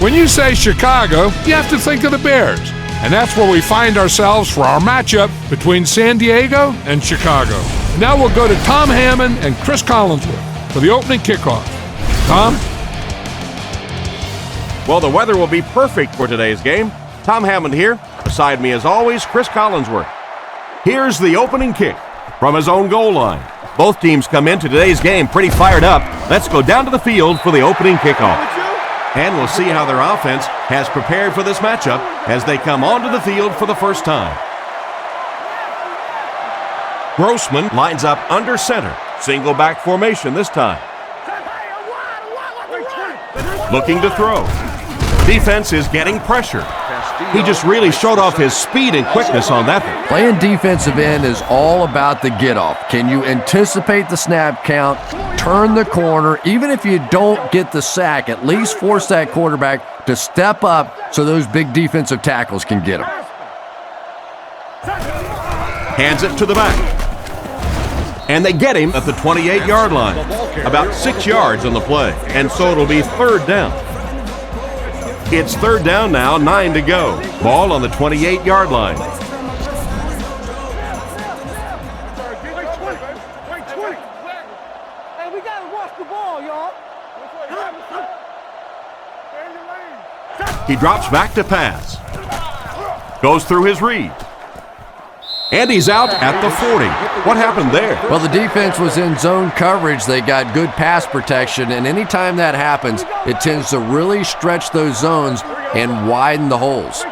When you say Chicago, you have to think of the Bears. And that's where we find ourselves for our matchup between San Diego and Chicago. Now we'll go to Tom Hammond and Chris Collinsworth for the opening kickoff. Tom? Well, the weather will be perfect for today's game. Tom Hammond here. Beside me, as always, Chris Collinsworth. Here's the opening kick from his own goal line. Both teams come into today's game pretty fired up. Let's go down to the field for the opening kickoff. And we'll see how their offense has prepared for this matchup as they come onto the field for the first time. Grossman lines up under center. Single back formation this time. Looking to throw. Defense is getting pressure. He just really showed off his speed and quickness on that one. Playing defensive end is all about the get-off. Can you anticipate the snap count, turn the corner, even if you don't get the sack, at least force that quarterback to step up so those big defensive tackles can get him. Hands it to the back. And they get him at the 28-yard line. About 6 yards on the play, and so it'll be third down. It's third down now, 9 to go. Ball on the 28-yard line. Hey, we gotta watch the ball, y'all. He drops back to pass. Goes through his read. And he's out at the 40. What happened there? Well, the defense was in zone coverage. They got good pass protection, and anytime that happens, it tends to really stretch those zones and widen the holes.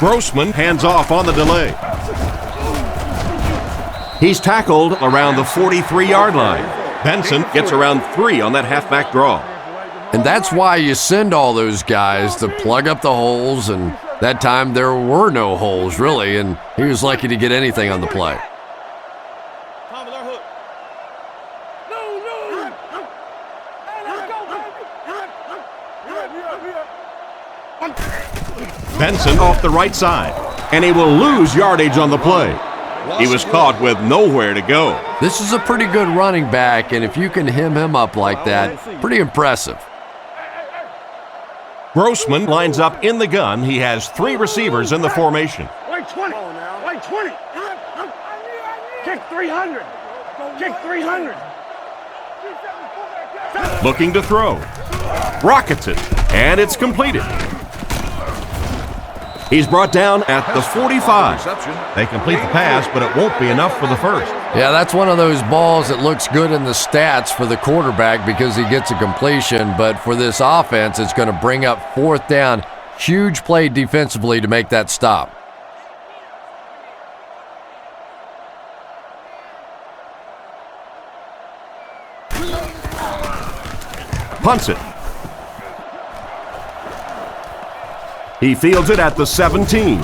Grossman hands off on the delay. He's tackled around the 43-yard line. Benson gets around 3 on that halfback draw. And that's why you send all those guys to plug up the holes, and that time there were no holes, really, and he was lucky to get anything on the play. Benson off the right side, and he will lose yardage on the play. He was caught with nowhere to go. This is a pretty good running back, and if you can hem him up like that, pretty impressive. Grossman lines up in the gun. He has 3 receivers in the formation. Wait 20. Wait 20. Kick 300. Kick 300. Looking to throw. Rockets it, and it's completed. He's brought down at the 45. They complete the pass, but it won't be enough for the first. Yeah, that's one of those balls that looks good in the stats for the quarterback because he gets a completion, but for this offense, it's going to bring up 4th down. Huge play defensively to make that stop. Punts it. He fields it at the 17.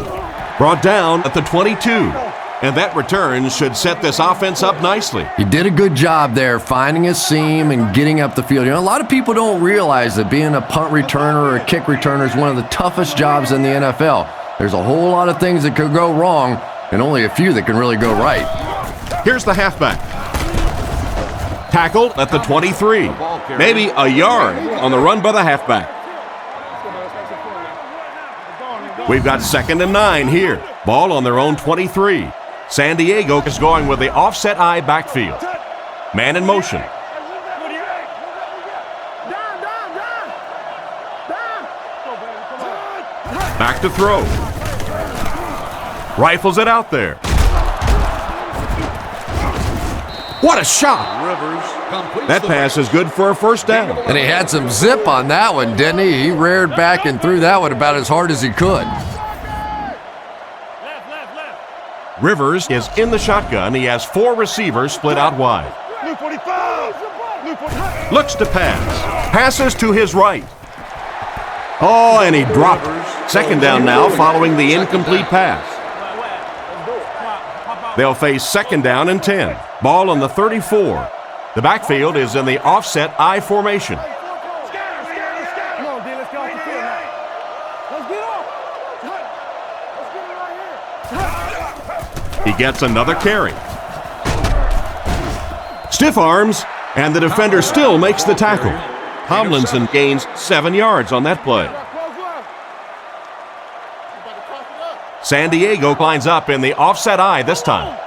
Brought down at the 22. And that return should set this offense up nicely. He did a good job there finding a seam and getting up the field. You know, a lot of people don't realize that being a punt returner or a kick returner is one of the toughest jobs in the NFL. There's a whole lot of things that could go wrong and only a few that can really go right. Here's the halfback. Tackled at the 23. Maybe a yard on the run by the halfback. We've got 2nd and 9 here. Ball on their own 23. San Diego is going with the offset eye backfield. Man in motion. Back to throw. Rifles it out there. What a shot! That pass is good for a first down. And he had some zip on that one, didn't he? He reared back and threw that one about as hard as he could. Rivers is in the shotgun. He has 4 receivers split out wide. Looks to pass. Passes to his right. Oh, and he dropped it. 2nd down now following the incomplete pass. They'll face 2nd down and 10. Ball on the 34. The backfield is in the offset I formation. He gets another carry. Stiff arms, And the defender still makes the tackle. Tomlinson gains 7 yards on that play. San Diego lines up in the offset eye this time.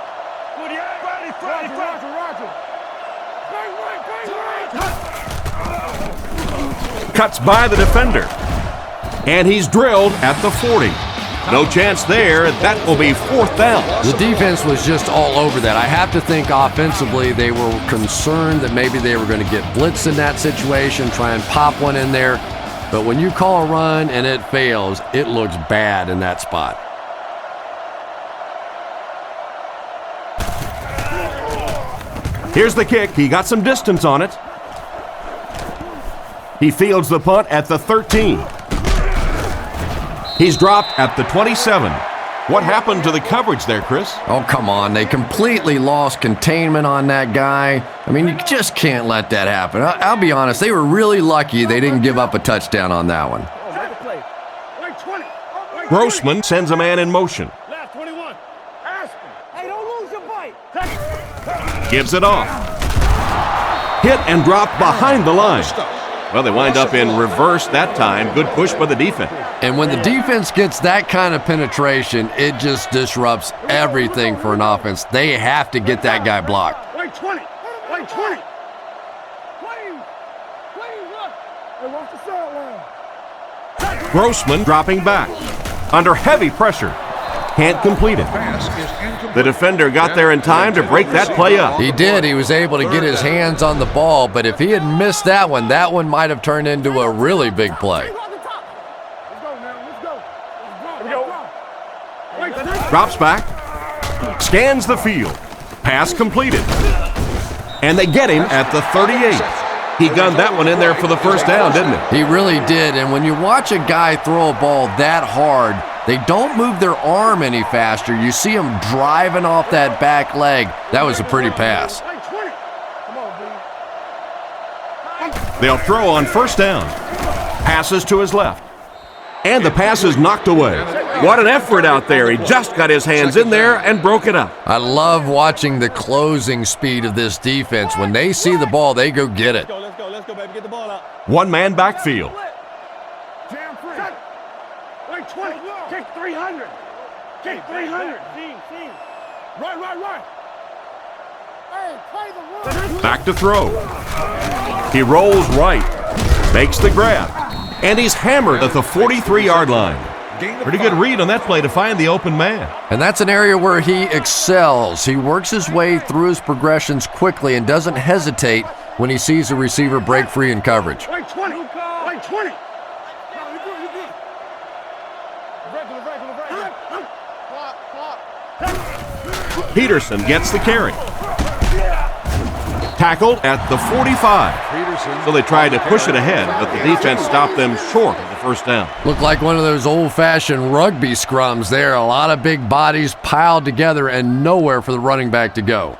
Cuts by the defender. And he's drilled at the 40. No chance there. That will be 4th down. The defense was just all over that. I have to think offensively they were concerned that maybe they were going to get blitzed in that situation, try and pop one in there. But when you call a run and it fails, it looks bad in that spot. Here's the kick. He got some distance on it. He fields the punt at the 13. He's dropped at the 27. What happened to the coverage there, Chris? Oh, come on. They completely lost containment on that guy. I mean, you just can't let that happen. I'll be honest. They were really lucky they didn't give up a touchdown on that one. Grossman sends a man in motion. Left 21. Hey, don't lose your bite. Gives it off. Hit and dropped behind the line. Well, they wind up in reverse that time. Good push by the defense. And when the defense gets that kind of penetration, it just disrupts everything for an offense. They have to get that guy blocked. Wait 20. Wait 20. Please, look. Hey, watch the sideline. Grossman dropping back. Under heavy pressure. Can't complete it. The defender got there in time to break that play up. He did. He was able to get his hands on the ball, but if he had missed that one might have turned into a really big play. Drops back. Scans the field. Pass completed. And they get him at the 38. He gunned that one in there for the first down, didn't he? He really did, and when you watch a guy throw a ball that hard, they don't move their arm any faster. You see him driving off that back leg. That was a pretty pass. They'll throw on first down. Passes to his left. And the pass is knocked away. What an effort out there. He just got his hands in there and broke it up. I love watching the closing speed of this defense. When they see the ball, they go get it. Let's go, baby. Get the ball out. One-man backfield. Jam free. Wait 20. Kick 300. Kick 300. Right. Hey, play the run. Back to throw. He rolls right. Makes the grab. And he's hammered at the 43-yard line. Pretty good read on that play to find the open man. And that's an area where he excels. He works his way through his progressions quickly and doesn't hesitate when he sees a receiver break free in coverage. Wait 20. Wait 20. Peterson gets the carry. Tackled at the 45. So they tried to push it ahead, but the defense stopped them short of the first down. Looked like one of those old-fashioned rugby scrums there. A lot of big bodies piled together and nowhere for the running back to go.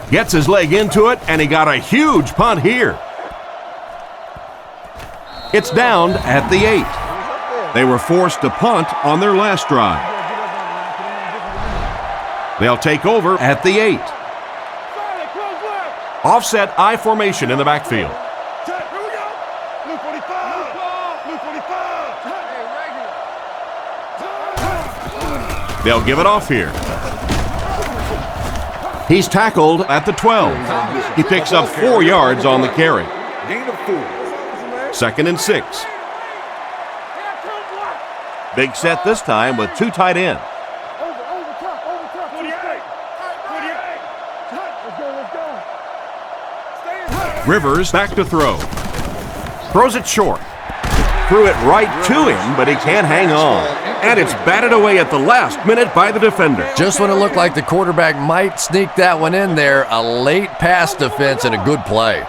Gets his leg into it, and he got a huge punt here. It's down at the 8. They were forced to punt on their last drive. They'll take over at the 8. Offset I formation in the backfield. They'll give it off here. He's tackled at the 12. He picks up 4 yards on the carry. Second and 6. Big set this time with 2 tight ends. Rivers back to throw. Throws it short. Threw it right to him, but he can't hang on. And it's batted away at the last minute by the defender. Just when it looked like the quarterback might sneak that one in there, a late pass defense and a good play.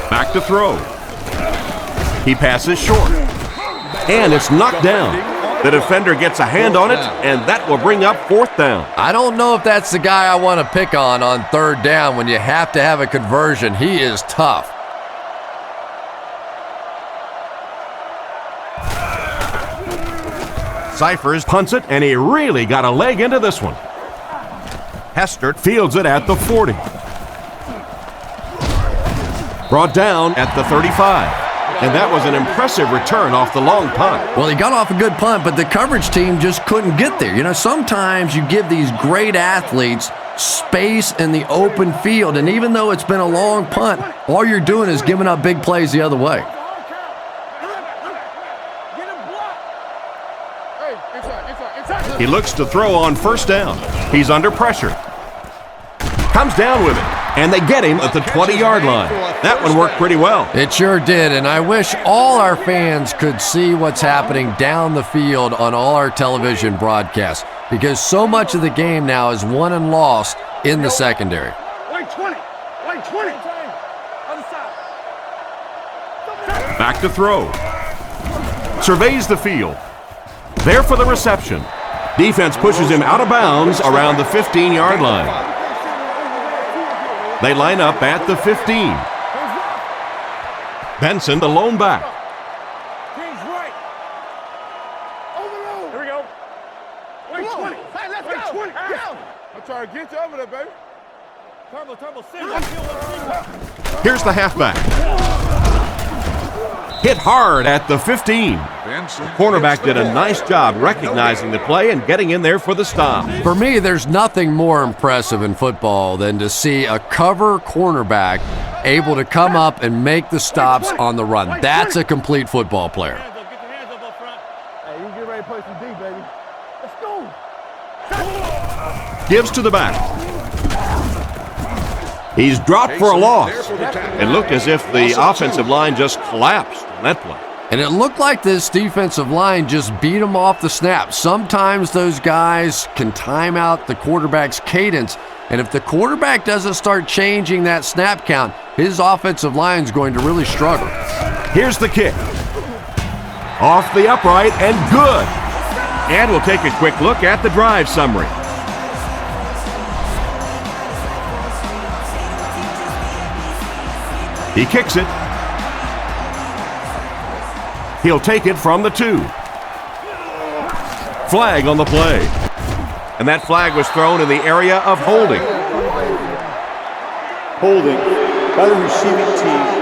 Back to throw. He passes short. And it's knocked down. The defender gets a hand on it, and that will bring up 4th down. I don't know if that's the guy I want to pick on 3rd down when you have to have a conversion. He is tough. Cyphers punts it, and he really got a leg into this one. Hester fields it at the 40. Brought down at the 35. And that was an impressive return off the long punt. Well, he got off a good punt, but the coverage team just couldn't get there. You know, sometimes you give these great athletes space in the open field, and even though it's been a long punt, all you're doing is giving up big plays the other way. He looks to throw on 1st down. He's under pressure. Comes down with it, and they get him at the 20-yard line. That one worked pretty well. It sure did, and I wish all our fans could see what's happening down the field on all our television broadcasts, because so much of the game now is won and lost in the secondary. Wait 20. Wait 20. Other side. Back to throw. Surveys the field. There for the reception. Defense pushes him out of bounds around the 15-yard line. They line up at the 15. Benson, the lone back. King's right. Overload. Here we go. Wait 20. Hey, let's go. 20. Go. I'm trying to get you over there, baby. Turbo, Here's the halfback. Hit hard at the 15. The cornerback did a nice job recognizing the play and getting in there for the stop. For me, there's nothing more impressive in football than to see a cover cornerback able to come up and make the stops on the run. That's a complete football player. Get your hands up front. Hey, you get ready to play some D, baby. Let's go. Gives to the back. He's dropped for a loss. It looked as if the offensive line just collapsed on that play. And it looked like this defensive line just beat him off the snap. Sometimes those guys can time out the quarterback's cadence, and if the quarterback doesn't start changing that snap count, his offensive line's going to really struggle. Here's the kick. Off the upright and good. And we'll take a quick look at the drive summary. He kicks it. He'll take it from the 2. Flag on the play. And that flag was thrown in the area of holding. Holding by the receiving team.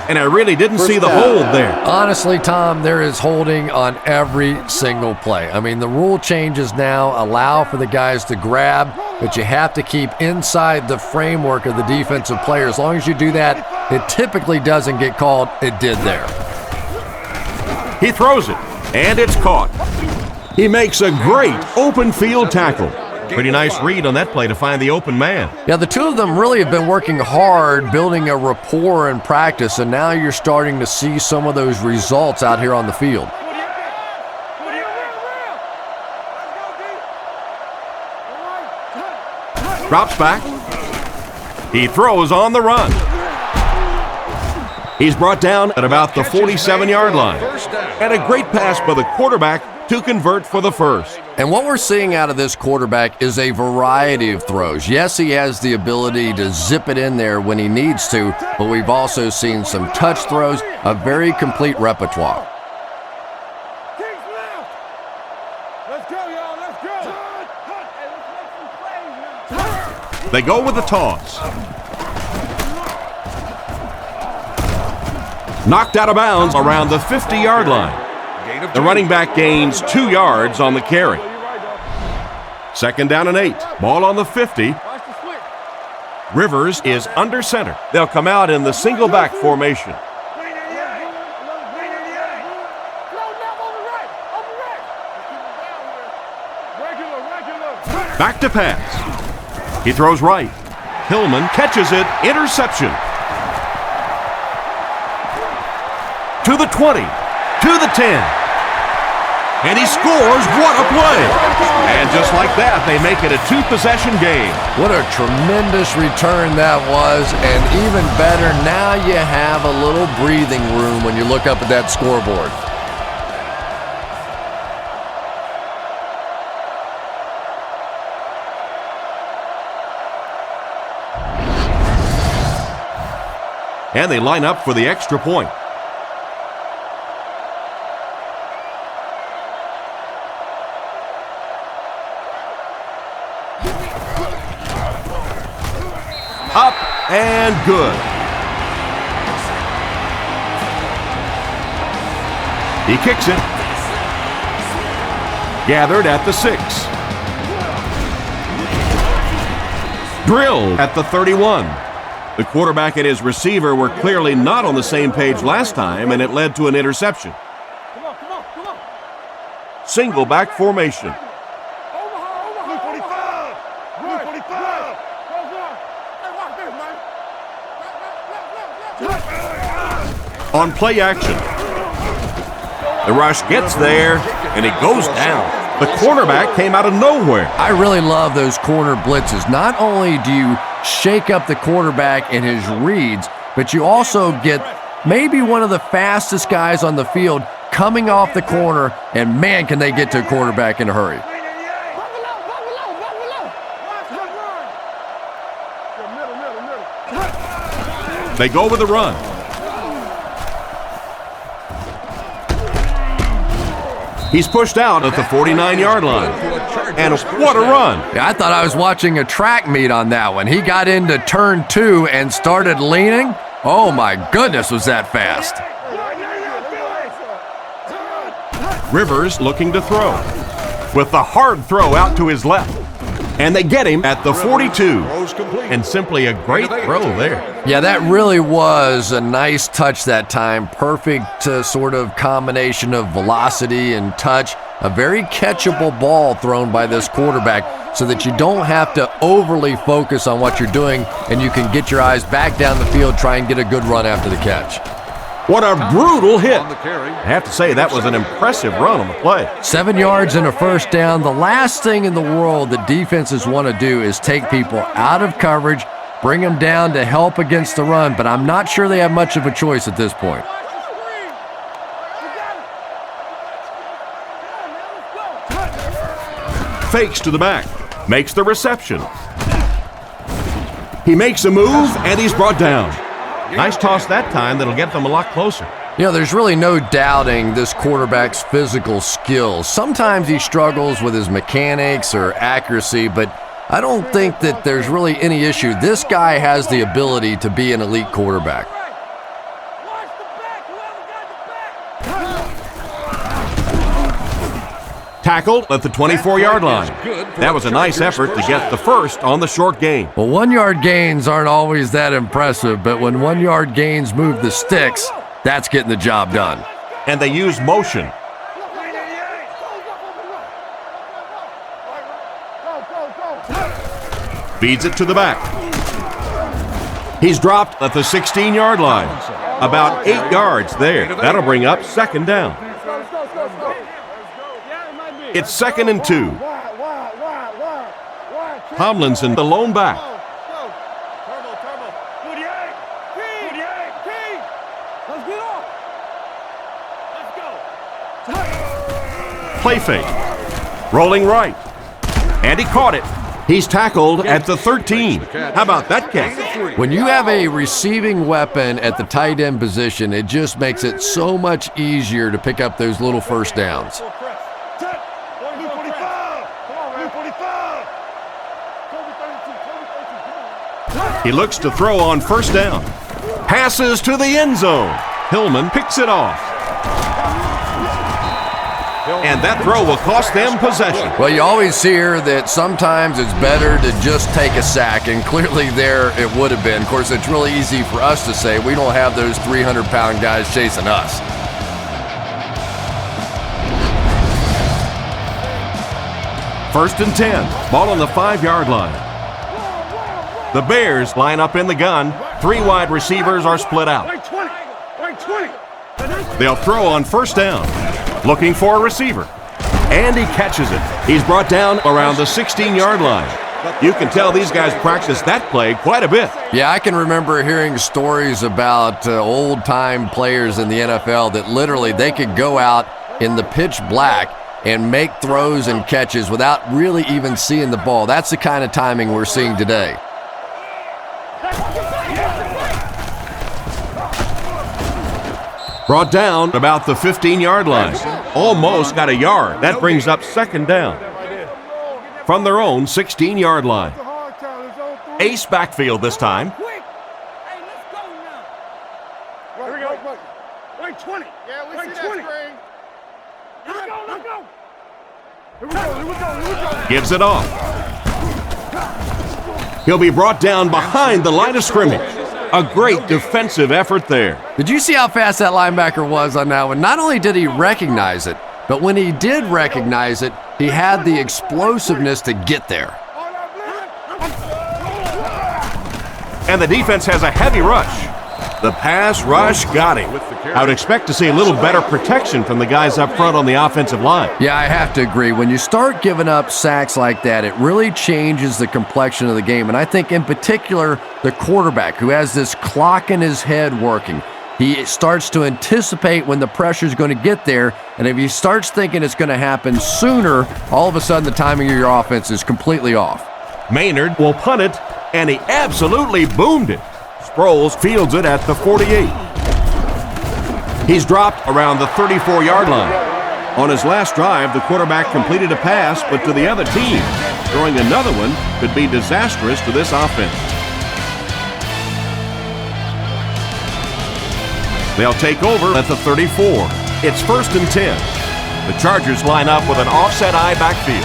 And I really didn't see the hold there. Honestly, Tom, there is holding on every single play. I mean, the rule changes now allow for the guys to grab, but you have to keep inside the framework of the defensive player. As long as you do that, it typically doesn't get called. It did there. He throws it, and it's caught. He makes a great open field tackle. Pretty nice read on that play to find the open man. Yeah, the two of them really have been working hard, building a rapport in practice, and now you're starting to see some of those results out here on the field. Drops back. He throws on the run. He's brought down at about the 47-yard line. And a great pass by the quarterback to convert for the first. And what we're seeing out of this quarterback is a variety of throws. Yes, he has the ability to zip it in there when he needs to, but we've also seen some touch throws, a very complete repertoire. King's left. Let's go, y'all. Let's go. Hey, let's make some plays now. They go with the toss. Knocked out of bounds around the 50-yard line. The running back gains 2 yards on the carry. 2nd down and 8. Ball on the 50. Rivers is under center. They'll come out in the single back formation. Back to pass. He throws right. Hillman catches it. Interception. To the 20. To the 10. And he scores. What a play. And just like that, they make it a 2-possession game. What a tremendous return that was. And even better, now you have a little breathing room when you look up at that scoreboard. And they line up for the extra point. Up and good. He kicks it. Gathered at the 6. Drilled at the 31. The quarterback and his receiver were clearly not on the same page last time, and it led to an interception. Single back formation. On play action. The rush gets there, and it goes down. The cornerback came out of nowhere. I really love those corner blitzes. Not only do you shake up the quarterback in his reads, but you also get maybe one of the fastest guys on the field coming off the corner, and man, can they get to a quarterback in a hurry. They go with the run. He's pushed out at the 49-yard line. And what a run. Yeah, I thought I was watching a track meet on that one. He got into turn 2 and started leaning. Oh my goodness, was that fast. Rivers looking to throw. With the hard throw out to his left. And they get him at the 42. And simply a great throw there. Yeah, that really was a nice touch that time. Perfect sort of combination of velocity and touch. A very catchable ball thrown by this quarterback so that you don't have to overly focus on what you're doing and you can get your eyes back down the field, try and get a good run after the catch. What a brutal hit. I have to say, that was an impressive run on the play. 7 yards and a first down. The last thing in the world that defenses want to do is take people out of coverage, bring them down to help against the run, but I'm not sure they have much of a choice at this point. Fakes to the back. Makes the reception. He makes a move, and he's brought down. Nice toss that time that'll get them a lot closer. You know, there's really no doubting this quarterback's physical skills. Sometimes he struggles with his mechanics or accuracy, but I don't think that there's really any issue. This guy has the ability to be an elite quarterback. Tackled at the 24-yard line. That was a nice effort to get the first on the short gain. Well, 1 yard gains aren't always that impressive, but when 1 yard gains move the sticks, that's getting the job done. And they use motion. Feeds it to the back. He's dropped at the 16-yard line. About 8 yards there. That'll bring up second down. It's 2nd and 2. Tomlinson, the lone back. Play fake. Rolling right. And he caught it. He's tackled at the 13. How about that catch? When you have a receiving weapon at the tight end position, it just makes it so much easier to pick up those little first downs. He looks to throw on first down. Passes to the end zone. Hillman picks it off. And that throw will cost them possession. Well, you always hear that sometimes it's better to just take a sack, and clearly there it would have been. Of course, it's really easy for us to say we don't have those 300-pound guys chasing us. First and 10. Ball on the 5-yard line. The Bears line up in the gun. 3 wide receivers are split out. They'll throw on first down. Looking for a receiver. And he catches it. He's brought down around the 16-yard line. You can tell these guys practice that play quite a bit. Yeah, I can remember hearing stories about old-time players in the NFL that literally they could go out in the pitch black and make throws and catches without really even seeing the ball. That's the kind of timing we're seeing today. Brought down about the 15-yard line. Almost got a yard. That brings up second down. From their own 16-yard line. Ace backfield this time. Quick! Hey, let's go now. Here we go. Wait, 20. Yeah, we see that screen. Let's go, let's go. Here we go. Gives it off. He'll be brought down behind the line of scrimmage. A great defensive effort there. Did you see how fast that linebacker was on that one? Not only did he recognize it, but when he did recognize it, he had the explosiveness to get there. And the defense has a heavy rush. The pass rush got him. I would expect to see a little better protection from the guys up front on the offensive line. Yeah, I have to agree. When you start giving up sacks like that, it really changes the complexion of the game. And I think in particular, the quarterback who has this clock in his head working, he starts to anticipate when the pressure is going to get there. And if he starts thinking it's going to happen sooner, all of a sudden the timing of your offense is completely off. Maynard will punt it, and he absolutely boomed it. Sproles fields it at the 48. He's dropped around the 34-yard line. On his last drive, the quarterback completed a pass, but to the other team. Throwing another one could be disastrous to this offense. They'll take over at the 34. It's 1st and 10. The Chargers line up with an offset eye backfield.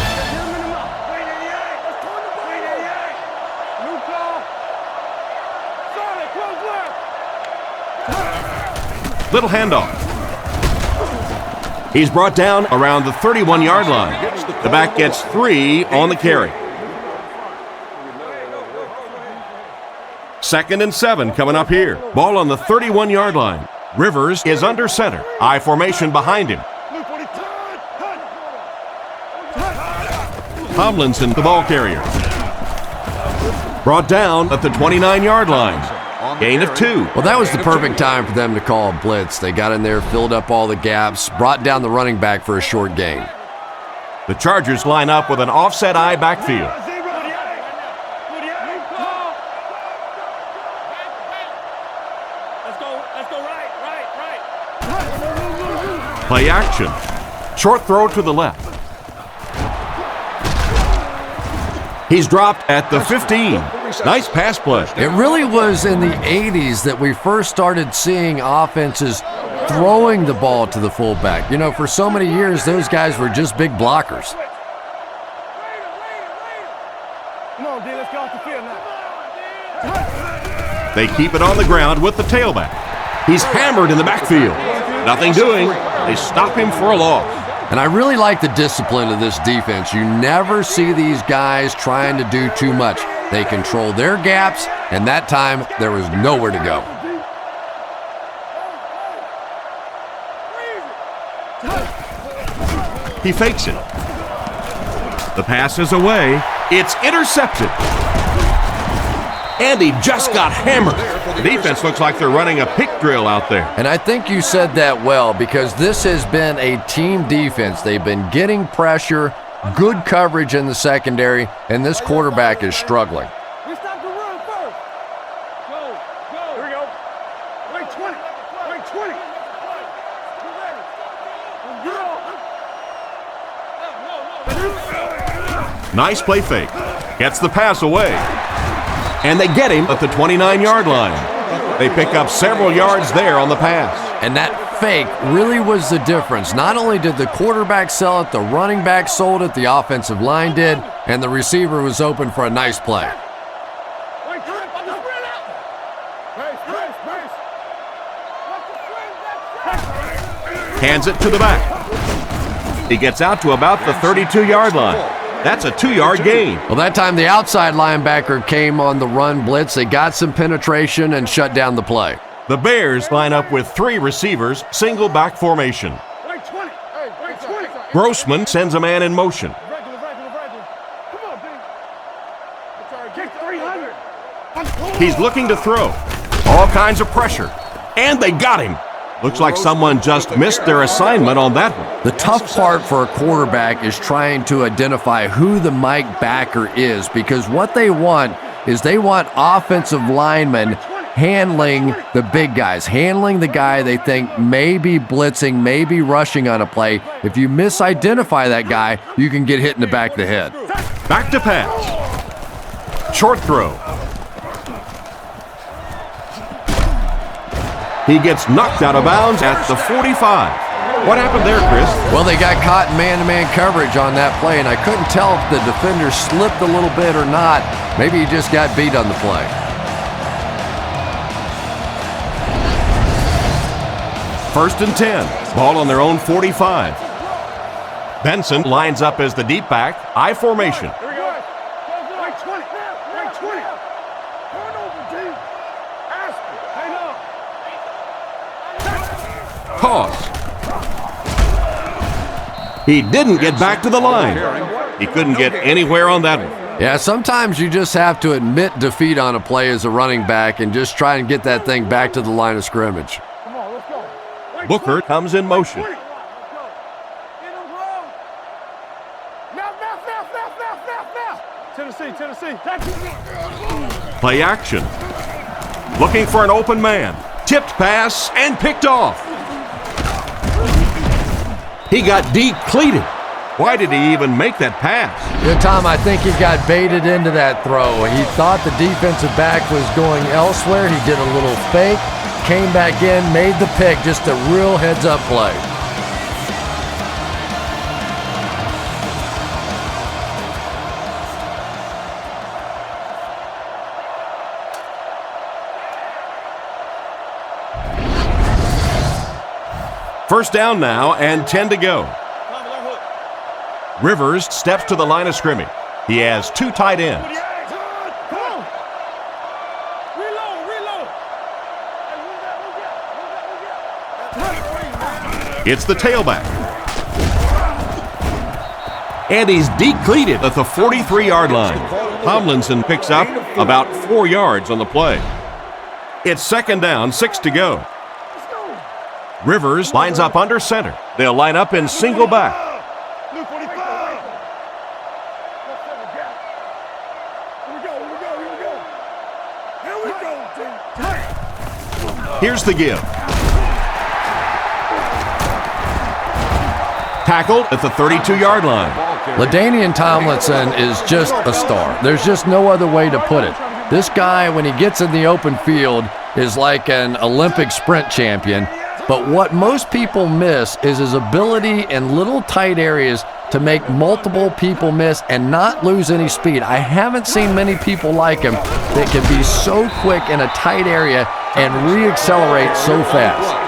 Little handoff. He's brought down around the 31-yard line. The back gets 3 on the carry. 2nd and 7 coming up here. Ball on the 31-yard line. Rivers is under center. I formation behind him. Tomlinson, the ball carrier. Brought down at the 29-yard line. Gain of 2. Well, that was the perfect time for them to call a blitz. They got in there, filled up all the gaps, brought down the running back for a short gain. The Chargers line up with an offset eye backfield. Play action. Short throw to the left. He's dropped at the 15. Nice pass play. It really was in the 80s that we first started seeing offenses throwing the ball to the fullback. You know, for so many years, those guys were just big blockers. Come on, D, let's get off the field now. They keep it on the ground with the tailback. He's hammered in the backfield. Nothing doing. They stop him for a loss. And I really like the discipline of this defense. You never see these guys trying to do too much. They control their gaps, and that time there was nowhere to go. He fakes it. The pass is away. It's intercepted. And he just got hammered. The defense looks like they're running a pick drill out there. And I think you said that well, because this has been a team defense. They've been getting pressure, good coverage in the secondary, and this quarterback is struggling. We stop the run first. Go. Here we go. Wait 20. Wait 20. Nice play fake. Gets the pass away. And they get him at the 29-yard line. They pick up several yards there on the pass. And that fake really was the difference. Not only did the quarterback sell it, the running back sold it, the offensive line did, and the receiver was open for a nice play. Hands it to the back. He gets out to about the 32-yard line. That's a 2-yard gain. Well, that time the outside linebacker came on the run blitz. They got some penetration and shut down the play. The Bears line up with 3 receivers, single back formation. Wait 20. Wait 20. Grossman sends a man in motion. Regular. Come on, big. Kick 300. He's looking to throw. All kinds of pressure. And they got him. Looks like someone just missed their assignment on that one. The tough part for a quarterback is trying to identify who the Mike backer is, because what they want is they want offensive linemen handling the big guys, handling the guy they think may be blitzing, may be rushing on a play. If you misidentify that guy, you can get hit in the back of the head. Back to pass. Short throw. He gets knocked out of bounds at the 45. What happened there, Chris? Well, they got caught in man-to-man coverage on that play, and I couldn't tell if the defender slipped a little bit or not. Maybe he just got beat on the play. First and 10. Ball on their own 45. Benson lines up as the deep back. I formation. Here we go. Right 20. Right 20. Turn over, D. Aspen. Hang on. Pause. He didn't get back to the line. He couldn't get anywhere on that one. Yeah, sometimes you just have to admit defeat on a play as a running back and just try and get that thing back to the line of scrimmage. Come on, let's go. Booker comes in motion. Now. Tennessee. Play action. Looking for an open man. Tipped pass and picked off. He got decleated. Why did he even make that pass? Yeah, Tom, I think he got baited into that throw. He thought the defensive back was going elsewhere. He did a little fake, came back in, made the pick. Just a real heads-up play. First down now and 10 to go. Rivers steps to the line of scrimmage. He has two tight ends. It's the tailback. And he's decleated at the 43-yard line. Tomlinson picks up about 4 yards on the play. It's second down, 6 to go. Rivers lines up under center. They'll line up in single back. Here's the give. Tackled at the 32-yard line. LaDainian Tomlinson is just a star. There's just no other way to put it. This guy, when he gets in the open field, is like an Olympic sprint champion. But what most people miss is his ability in little tight areas to make multiple people miss and not lose any speed. I haven't seen many people like him that can be so quick in a tight area and re-accelerate so fast.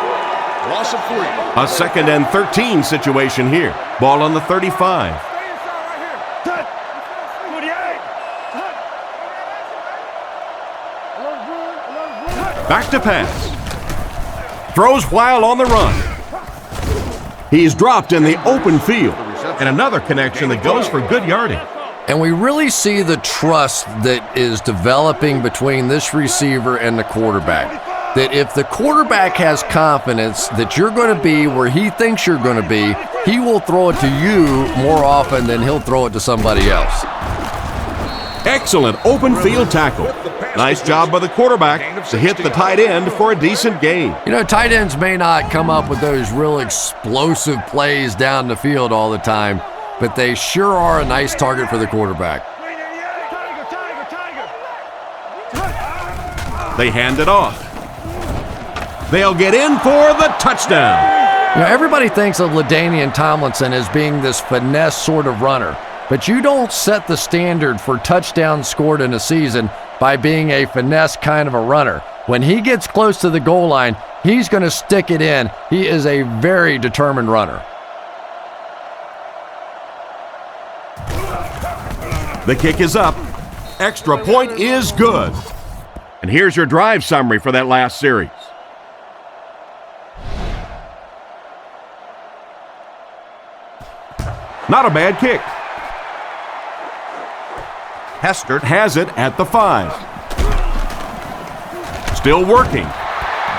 A second and 13 situation here. Ball on the 35. Back to pass. Throws while on the run. He's dropped in the open field. And another connection that goes for good yardage. And we really see the trust that is developing between this receiver and the quarterback. That if the quarterback has confidence that you're going to be where he thinks you're going to be, he will throw it to you more often than he'll throw it to somebody else. Excellent open field tackle. Nice job by the quarterback to hit the tight end for a decent gain. You know, tight ends may not come up with those real explosive plays down the field all the time, but they sure are a nice target for the quarterback. They hand it off. They'll get in for the touchdown. You know, everybody thinks of LaDainian Tomlinson as being this finesse sort of runner, but you don't set the standard for touchdowns scored in a season by being a finesse kind of a runner. When he gets close to the goal line, he's going to stick it in. He is a very determined runner. The kick is up. Extra point is good. And here's your drive summary for that last series. Not a bad kick. Hester has it at the 5. Still working.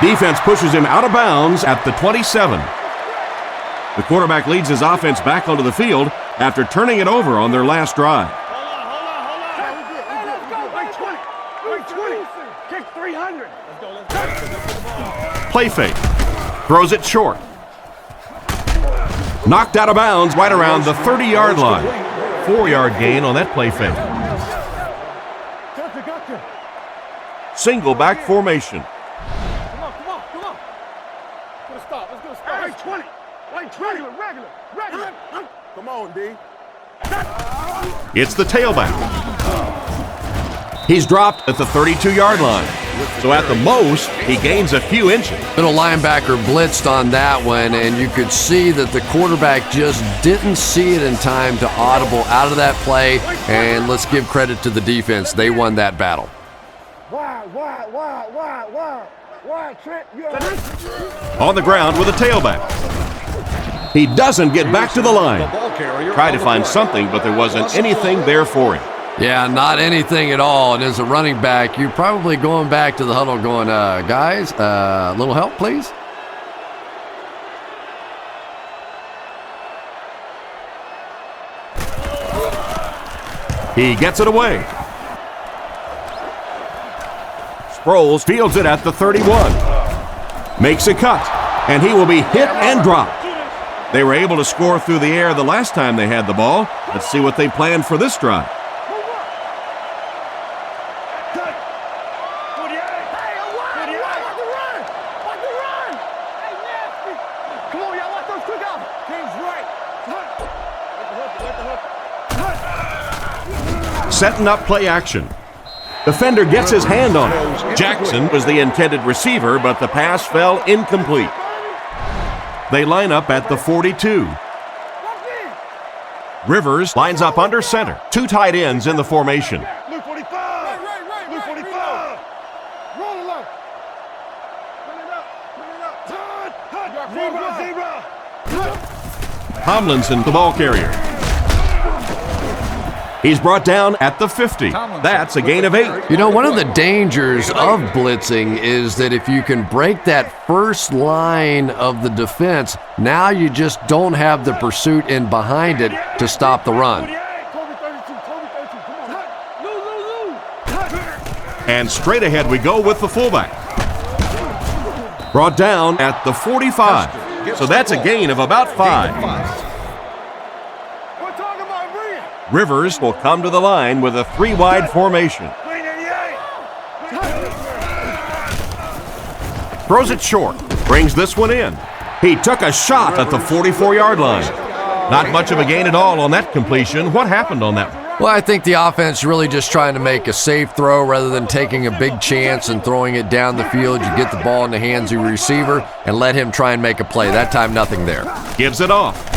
Defense pushes him out of bounds at the 27. The quarterback leads his offense back onto the field after turning it over on their last drive. Wait, 20. Kick 300. Let's go. Play fake. Throws it short. Knocked out of bounds right around the 30-yard line. 4-yard gain on that play fake. Gotcha. Single back formation. Come on. Let's get a stop. Wait, 20. Wait, 20. Regular. Come on, D. It's the tailback. He's dropped at the 32-yard line. So at the most, he gains a few inches. Middle linebacker blitzed on that one, and you could see that the quarterback just didn't see it in time to audible out of that play. And let's give credit to the defense. They won that battle. Wide, Trent. On the ground with a tailback. He doesn't get back to the line. Tried to find something, but there wasn't anything there for him. Yeah, not anything at all. And as a running back, you're probably going back to the huddle going, guys, a little help, please? He gets it away. Sproles fields it at the 31. Makes a cut, and he will be hit and dropped. They were able to score through the air the last time they had the ball. Let's see what they planned for this drive. Setting up play action. Defender gets his hand on it. Jackson was the intended receiver, but the pass fell incomplete. They line up at the 42. Rivers lines up under center. Two tight ends in the formation. Blue 45. Right. Blue 45. Roll it up. Zebra. Tomlinson, the ball carrier. He's brought down at the 50. That's a gain of 8. You know, one of the dangers of blitzing is that if you can break that first line of the defense, now you just don't have the pursuit in behind it to stop the run. And straight ahead we go with the fullback. Brought down at the 45. So that's a gain of about 5. Rivers will come to the line with a 3-wide formation. Throws it short. Brings this one in. He took a shot at the 44-yard line. Not much of a gain at all on that completion. What happened on that one? Well, I think the offense really just trying to make a safe throw rather than taking a big chance and throwing it down the field. You get the ball in the hands of your receiver and let him try and make a play. That time, nothing there. Gives it off.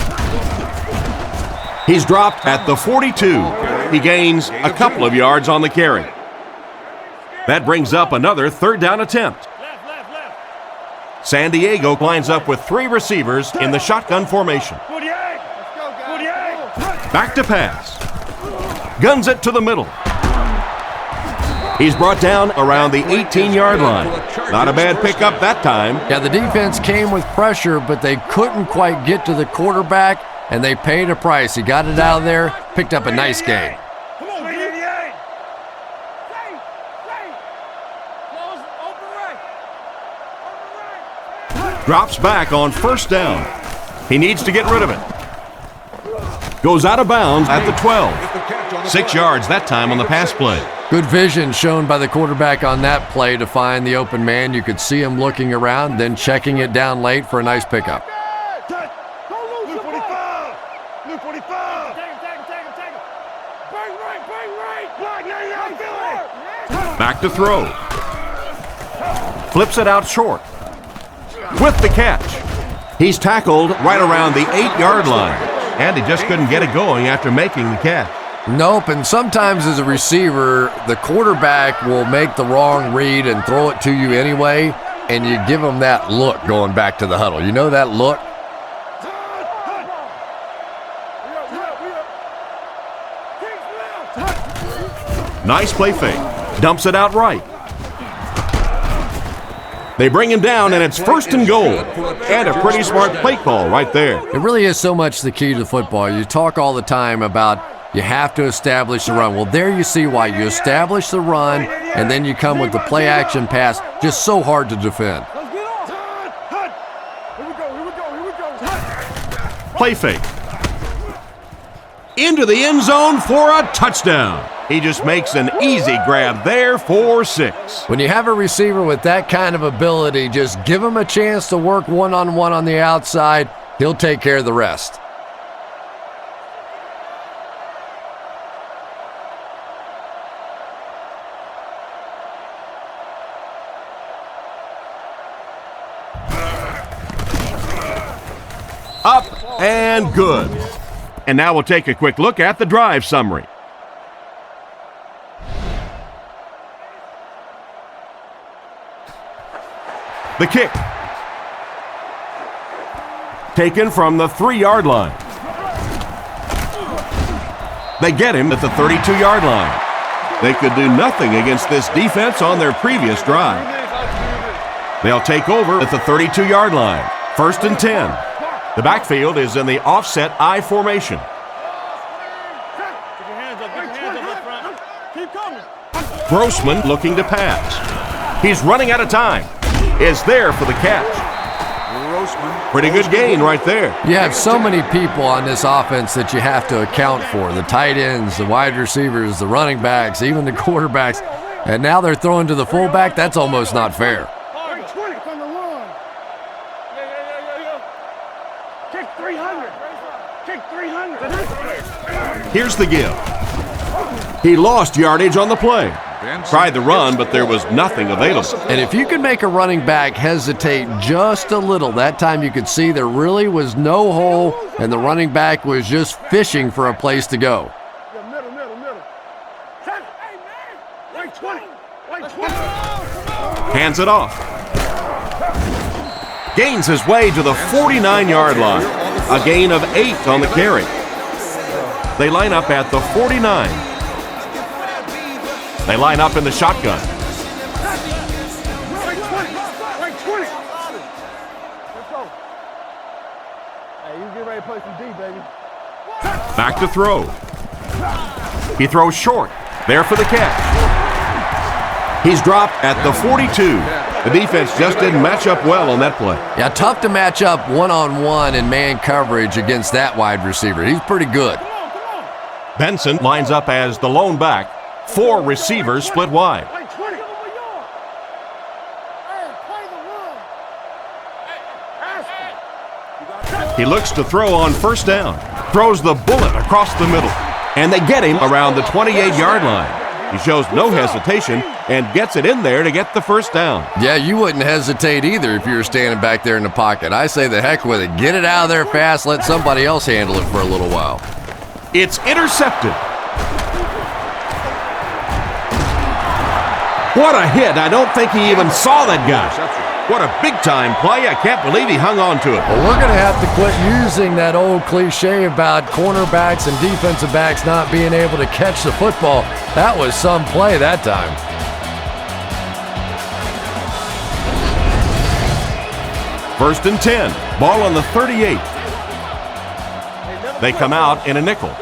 He's dropped at the 42. He gains a couple of yards on the carry. That brings up another third down attempt. San Diego lines up with 3 receivers in the shotgun formation. Back to pass. Guns it to the middle. He's brought down around the 18-yard line. Not a bad pickup that time. Yeah, the defense came with pressure, but they couldn't quite get to the quarterback, and they paid a price. He got it out of there, picked up a nice gain. Drops back on first down. He needs to get rid of it. Goes out of bounds at the 12. 6 yards that time on the pass play. Good vision shown by the quarterback on that play to find the open man. You could see him looking around, then checking it down late for a nice pickup. Back to throw. Flips it out short. With the catch. He's tackled right around the 8-yard line. And he just couldn't get it going after making the catch. Nope, and sometimes as a receiver, the quarterback will make the wrong read and throw it to you anyway, and you give him that look going back to the huddle. You know that look? Nice play fake. Dumps it out right. They bring him down, and it's first and goal. And a pretty smart play call right there. It really is so much the key to football. You talk all the time about you have to establish the run. Well, there you see why. You establish the run, and then you come with the play-action pass, just so hard to defend. Let's get off. Here we go. Play fake. Into the end zone for a touchdown. He just makes an easy grab there for 6. When you have a receiver with that kind of ability, just give him a chance to work one-on-one on the outside. He'll take care of the rest. Up and good. And now we'll take a quick look at the drive summary. The kick. Taken from the 3-yard line. They get him at the 32-yard line. They could do nothing against this defense on their previous drive. They'll take over at the 32-yard line. 1st and 10. The backfield is in the offset I formation. Grossman looking to pass. He's running out of time. Is there for the catch. Pretty good gain right there. You have so many people on this offense that you have to account for. The tight ends, the wide receivers, the running backs, even the quarterbacks. And now they're throwing to the fullback. That's almost not fair. Here's the give. He lost yardage on the play. Tried the run, but there was nothing available. And if you can make a running back hesitate just a little, that time you could see there really was no hole, and the running back was just fishing for a place to go. Hands it off. Gains his way to the 49-yard line. A gain of 8 on the carry. They line up at the 49. They line up in the shotgun. Back to throw. He throws short. There for the catch. He's dropped at the 42. The defense just didn't match up well on that play. Yeah, tough to match up one-on-one in man coverage against that wide receiver. He's pretty good. Benson lines up as the lone back. 4 receivers split wide. He looks to throw on 1st down. Throws the bullet across the middle. And they get him around the 28-yard line. He shows no hesitation and gets it in there to get the 1st down. Yeah, you wouldn't hesitate either if you were standing back there in the pocket. I say the heck with it. Get it out of there fast. Let somebody else handle it for a little while. It's intercepted. What a hit. I don't think he even saw that guy. What a big-time play. I can't believe he hung on to it. Well, we're going to have to quit using that old cliche about cornerbacks and defensive backs not being able to catch the football. That was some play that time. First and 10. Ball on the 38. They come out in a nickel.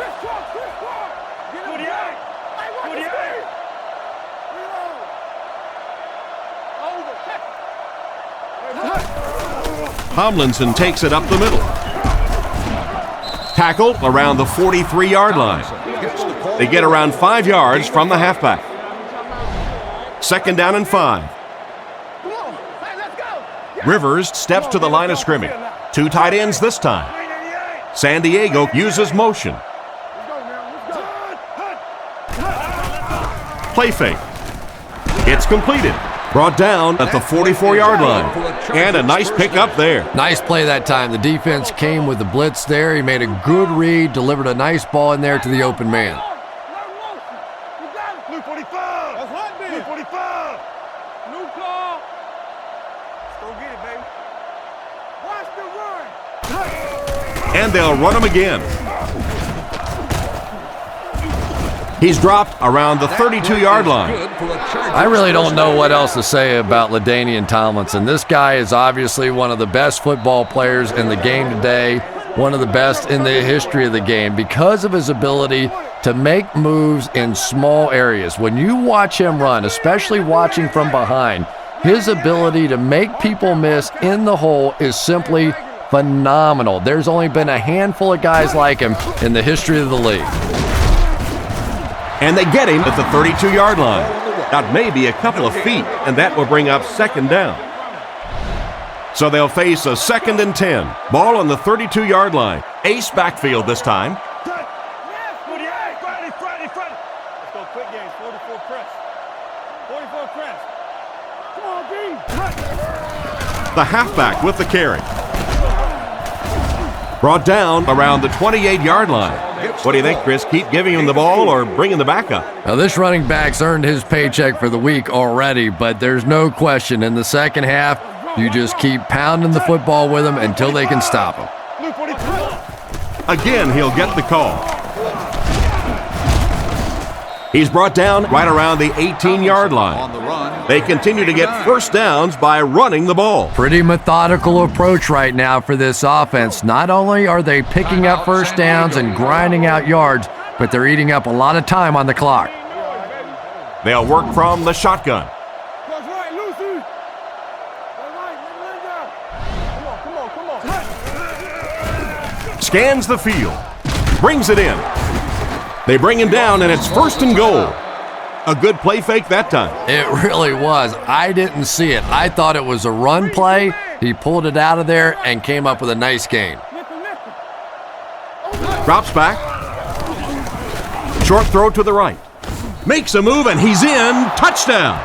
Tomlinson takes it up the middle. Tackled around the 43-yard line. They get around 5 yards from the halfback. 2nd down and 5. Rivers steps to the line of scrimmage. 2 tight ends this time. San Diego uses motion. Play fake. It's completed. Brought down at the 44-yard line. And a nice pick up there. Nice play that time. The defense came with the blitz there. He made a good read, delivered a nice ball in there to the open man. Blue 45. That's hot, man. Blue 45. New call. Let's go get it, baby. Watch the run. And they'll run him again. He's dropped around the 32-yard line. I really don't know what else to say about LaDainian Tomlinson. This guy is obviously one of the best football players in the game today. one of the best in the history of the game because of his ability to make moves in small areas. When you watch him run, especially watching from behind, his ability to make people miss in the hole is simply phenomenal. There's only been a handful of guys like him in the history of the league. And they get him at the 32-yard line. Got maybe a couple of feet, and that will bring up second down. So they'll face a 2nd and 10. Ball on the 32-yard line. Ace backfield this time. Let's go quick game, 44 press. 44 press. Come on, D. The halfback with the carry. Brought down around the 28-yard line. What do you think, Chris? Keep giving him the ball or bringing the backup? Now, this running back's earned his paycheck for the week already, but there's no question in the second half, you just keep pounding the football with him until they can stop him. Again, he'll get the call. He's brought down right around the 18-yard line. They continue to get first downs by running the ball. Pretty methodical approach right now for this offense. Not only are they picking up first downs and grinding out yards, but they're eating up a lot of time on the clock. They'll work from the shotgun. Scans the field. Brings it in. They bring him down, and it's 1st and goal. A good play fake that time. It really was. I didn't see it. I thought it was a run play. He pulled it out of there and came up with a nice gain. Drops back. Short throw to the right. Makes a move, and he's in. Touchdown.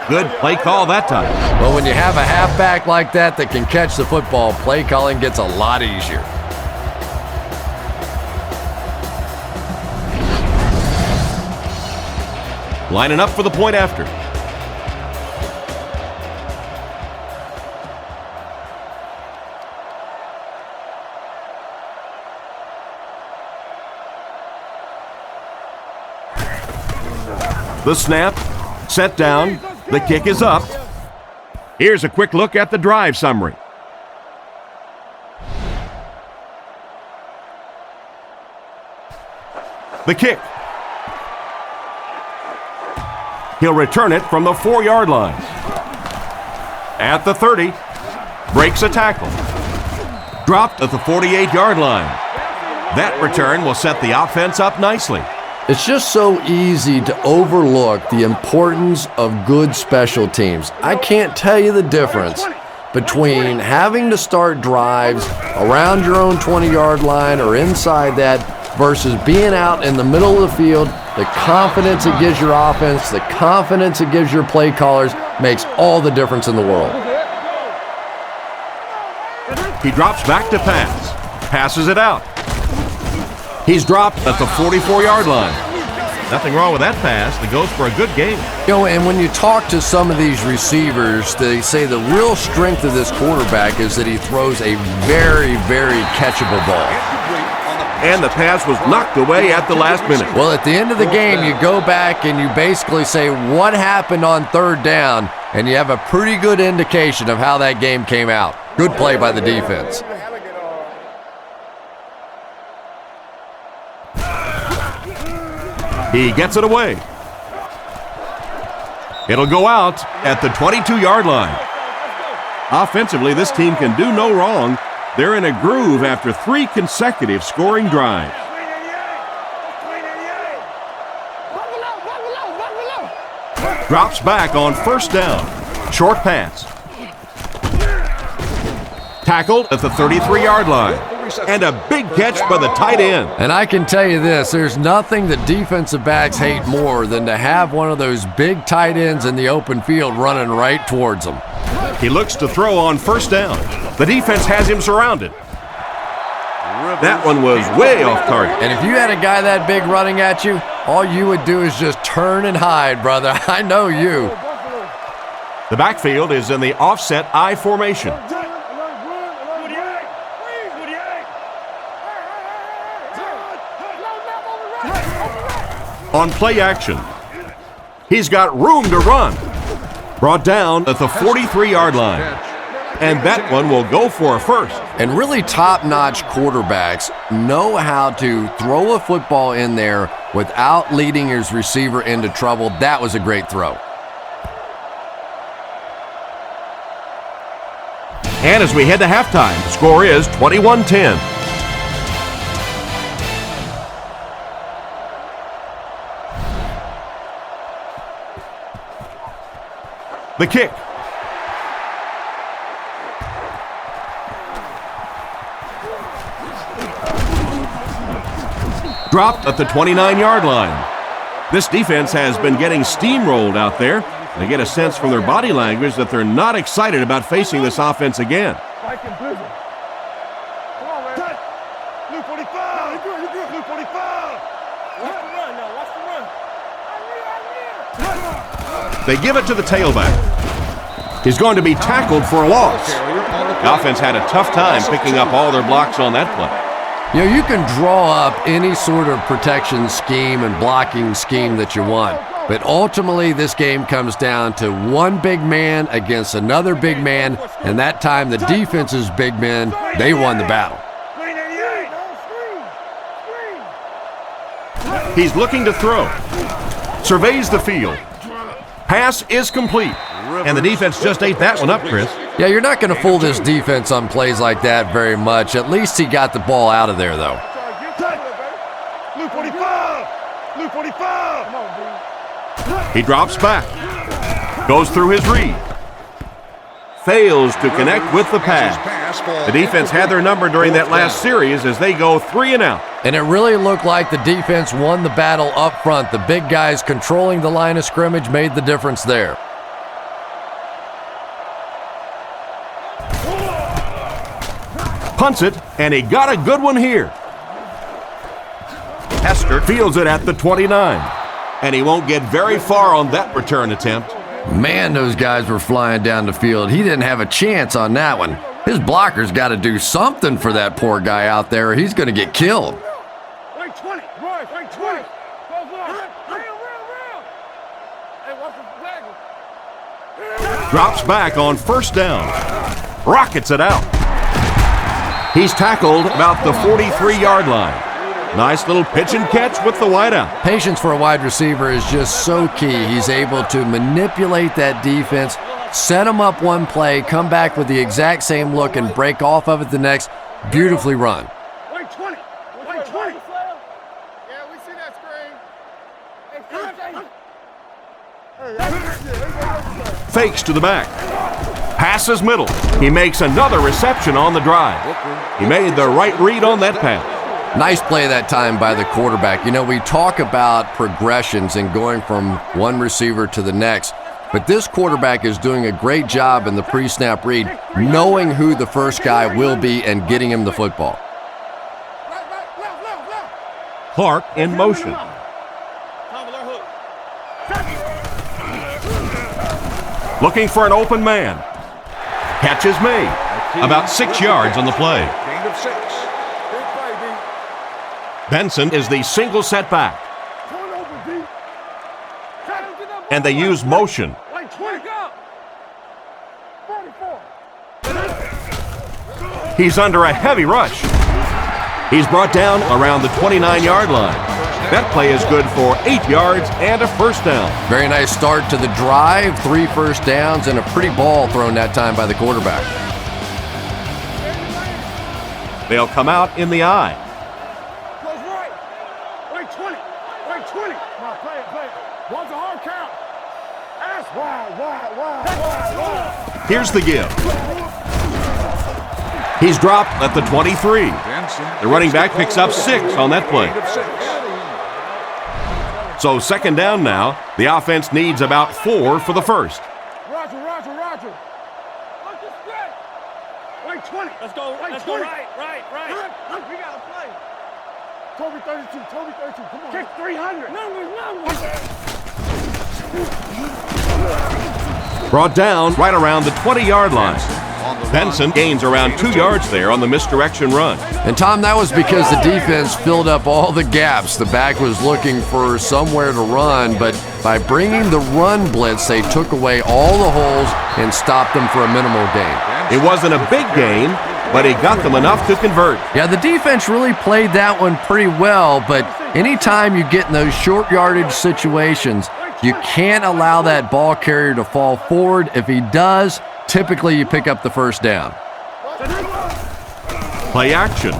Good play call that time. Well, when you have a halfback like that can catch the football, play calling gets a lot easier. Lining up for the point after. The snap, set down, the kick is up. Here's a quick look at the drive summary. The kick. He'll return it from the 4-yard line. At the 30, breaks a tackle. Dropped at the 48-yard line. That return will set the offense up nicely. It's just so easy to overlook the importance of good special teams. I can't tell you the difference between having to start drives around your own 20-yard line or inside that versus being out in the middle of the field. The confidence it gives your offense, the confidence it gives your play callers makes all the difference in the world. He drops back to pass. Passes it out. He's dropped at the 44-yard line. Nothing wrong with that pass. That goes for a good game. You know, and when you talk to some of these receivers, they say the real strength of this quarterback is that he throws a very, very catchable ball. And the pass was knocked away at the last minute. Well, at the end of the game, you go back and you basically say what happened on 3rd down, and you have a pretty good indication of how that game came out. Good play by the defense. He gets it away. It'll go out at the 22-yard line. Offensively, this team can do no wrong. They're in a groove after 3 consecutive scoring drives. Drops back on 1st down. Short pass. Tackled at the 33-yard line. And a big catch by the tight end. And I can tell you this, there's nothing that defensive backs hate more than to have one of those big tight ends in the open field running right towards them. He looks to throw on 1st down. The defense has him surrounded. That one was way off target. And if you had a guy that big running at you, all you would do is just turn and hide, brother. I know you. The backfield is in the offset I formation. On play action, he's got room to run. Brought down at the 43-yard line. and that one will go for a first. And really top-notch quarterbacks know how to throw a football in there without leading his receiver into trouble. That was a great throw. And as we head to halftime, the score is 21-10. The kick. Dropped at the 29-yard line. This defense has been getting steamrolled out there. They get a sense from their body language that they're not excited about facing this offense again. Come on, man. Blue 45. You're good. Blue 45. Watch the run now. Watch the run. They give it to the tailback. He's going to be tackled for a loss. The offense had a tough time picking up all their blocks on that play. You know, you can draw up any sort of protection scheme and blocking scheme that you want, but ultimately this game comes down to one big man against another big man, and that time the defense's big men, they won the battle. He's looking to throw. Surveys the field. Pass is complete. And the defense just ate that one up, Chris. Yeah, you're not going to fool this defense on plays like that very much. At least he got the ball out of there, though. Blue 45. Blue 45. He drops back. Goes through his read. Fails to connect with the pass. The defense had their number during that last series as they go 3 and out. And it really looked like the defense won the battle up front. The big guys controlling the line of scrimmage made the difference there. Punts it, and he got a good one here. Hester fields it at the 29, and he won't get very far on that return attempt. Man, those guys were flying down the field. He didn't have a chance on that one. His blocker's got to do something for that poor guy out there, or he's going to get killed. Right 20. Right 20. Drops back on first down. Rockets it out. He's tackled about the 43-yard line. Nice little pitch and catch with the wideout. Patience for a wide receiver is just so key. He's able to manipulate that defense, set them up one play, come back with the exact same look, and break off of it the next. Beautifully run. Right 20. Right 20. Yeah, we see that screen. Fakes to the back. Passes middle. He makes another reception on the drive. He made the right read on that pass. Nice play that time by the quarterback. You know, we talk about progressions and going from one receiver to the next, but this quarterback is doing a great job in the pre-snap read, knowing who the first guy will be and getting him the football. Clark in motion. Looking for an open man. Catch is made. About 6 yards on the play. Gain of 6. Benson is the single setback. And they use motion. Right 20. 44. He's under a heavy rush. He's brought down around the 29-yard line. That play is good for 8 yards and a first down. Very nice start to the drive, 3 first downs, and a pretty ball thrown that time by the quarterback. They'll come out in the eye. Goes right. Right 20. Right 20. Come on, play it. One's a hard count. Ass wide. Here's the give. He's dropped at the 23. The running back picks up 6 on that play. So second down now. The offense needs about 4 for the first. Roger. Look this straight. Right 20. Let's go. Right 20. Right. We got to play. Toby 32. Come on. Kick 300. Numbers. Brought down right around the 20-yard line. Benson gains around 2 yards there on the misdirection run. And Tom, that was because the defense filled up all the gaps. The back was looking for somewhere to run, but by bringing the run blitz, they took away all the holes and stopped them for a minimal gain. It wasn't a big gain, but he got them enough to convert. Yeah, the defense really played that one pretty well, but anytime you get in those short yardage situations, you can't allow that ball carrier to fall forward. If he does, typically you pick up the first down. Play action.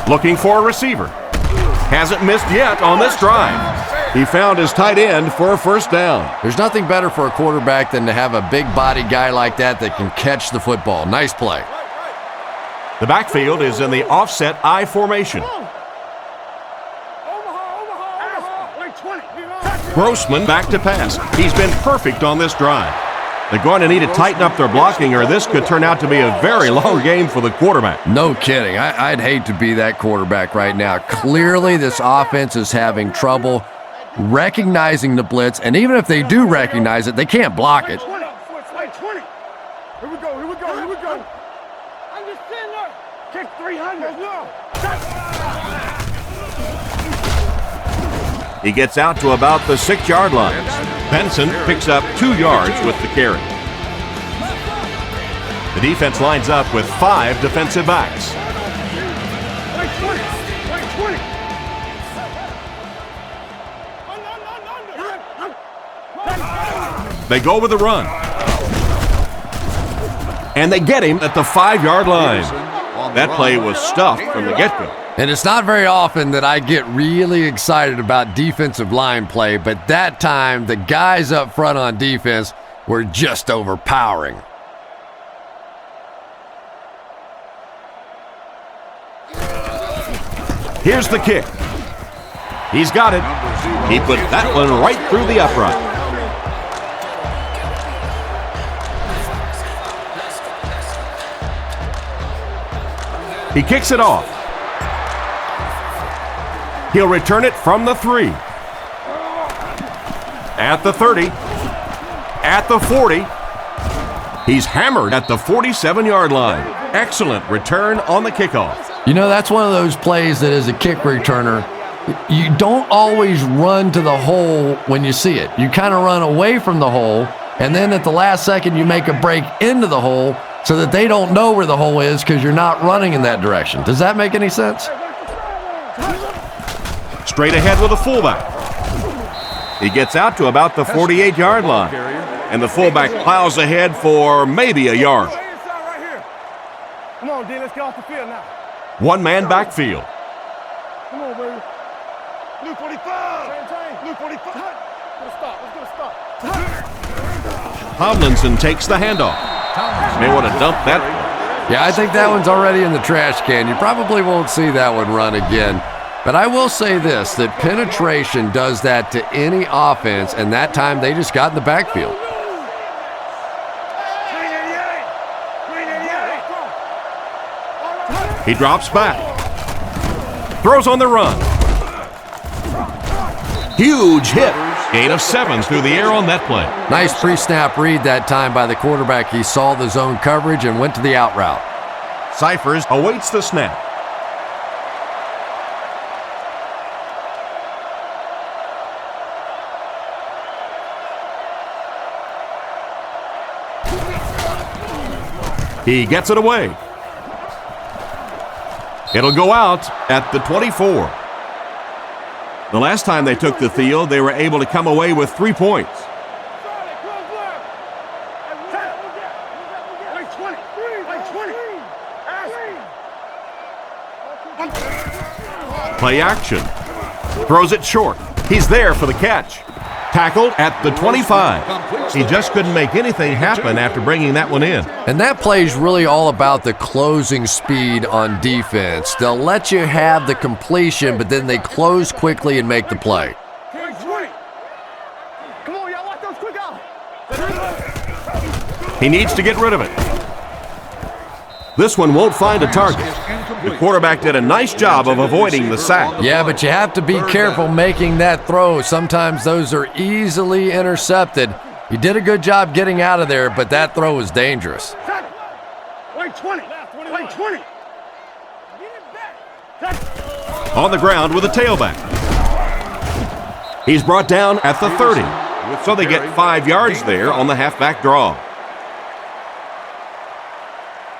Looking for a receiver. Hasn't missed yet on this drive. He found his tight end for a first down. There's nothing better for a quarterback than to have a big-bodied guy like that can catch the football. Nice play. The backfield is in the offset I formation. Grossman back to pass. He's been perfect on this drive. They're going to need to tighten up their blocking, or this could turn out to be a very long game for the quarterback. No kidding. I'd hate to be that quarterback right now. Clearly, this offense is having trouble recognizing the blitz, and even if they do recognize it, they can't block it. 20. Here we go. I'm just sitting there. Kick 300. He gets out to about the 6-yard line. Benson picks up 2 yards with the carry. The defense lines up with 5 defensive backs. They go with the run. And they get him at the 5-yard line. That play was stuffed from the get-go. And it's not very often that I get really excited about defensive line play, but that time the guys up front on defense were just overpowering. Here's the kick. He's got it. He put that one right through the upright. He kicks it off. He'll return it from the 3. At the 30. At the 40. He's hammered at the 47-yard line. Excellent return on the kickoff. You know, that's one of those plays that as a kick returner, you don't always run to the hole when you see it. You kind of run away from the hole, and then at the last second you make a break into the hole so that they don't know where the hole is because you're not running in that direction. Does that make any sense? Straight ahead with a fullback. He gets out to about the 48-yard line, and the fullback plows ahead for maybe a yard. Come on, D, let's get off the field now. One-man backfield. Come on, baby. Blue 45. Blue 45. Let's get a stop. Tomlinson takes the handoff. May want to dump that. Yeah, I think that one's already in the trash can. You probably won't see that one run again. But I will say this, that penetration does that to any offense, and that time they just got in the backfield. He drops back. Throws on the run. Huge hit. Gain of 7 through the air on that play. Nice pre-snap read that time by the quarterback. He saw the zone coverage and went to the out route. Cyphers awaits the snap. He gets it away. It'll go out at the 24. The last time they took the field, they were able to come away with 3 points. Play action. Throws it short. He's there for the catch. Tackled at the 25. He just couldn't make anything happen after bringing that one in. And that play is really all about the closing speed on defense. They'll let you have the completion, but then they close quickly and make the play. Come on, y'all, watch those quick out. He needs to get rid of it. This one won't find a target. The quarterback did a nice job of avoiding the sack. Yeah, but you have to be careful making that throw. Sometimes those are easily intercepted. He did a good job getting out of there, but that throw was dangerous. Wait 20. Wait 20. On the ground with a tailback. He's brought down at the 30. So they get 5 yards there on the halfback draw.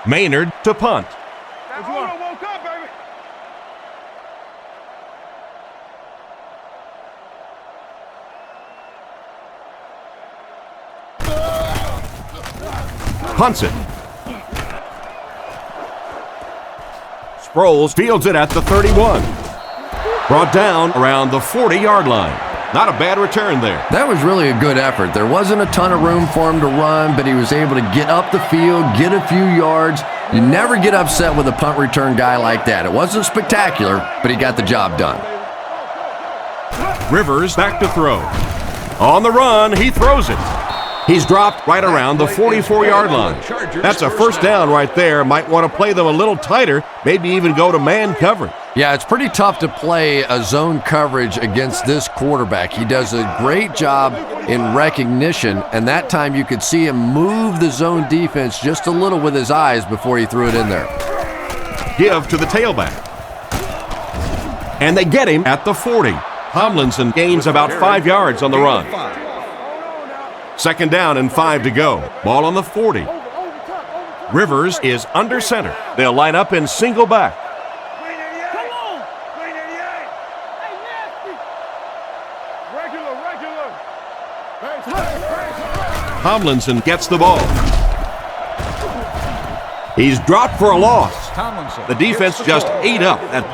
Maynard to punt. Hold on, woke up, baby. Punts it. Sproles fields it at the 31. Brought down around the 40-yard line. Not a bad return there. That was really a good effort. There wasn't a ton of room for him to run, but he was able to get up the field, get a few yards. You never get upset with a punt return guy like that. It wasn't spectacular, but he got the job done. Rivers back to throw. On the run, he throws it. He's dropped right around the 44-yard line. That's a first down right there. Might want to play them a little tighter, maybe even go to man coverage. Yeah, it's pretty tough to play a zone coverage against this quarterback. He does a great job in recognition, and that time you could see him move the zone defense just a little with his eyes before he threw it in there. Give to the tailback. And they get him at the 40. Tomlinson gains about 5 yards on the run. Second down and 5 to go. Ball on the 40. Rivers is under center. They'll line up in single back. Tomlinson gets the ball. He's dropped for a loss. The defense just ate up that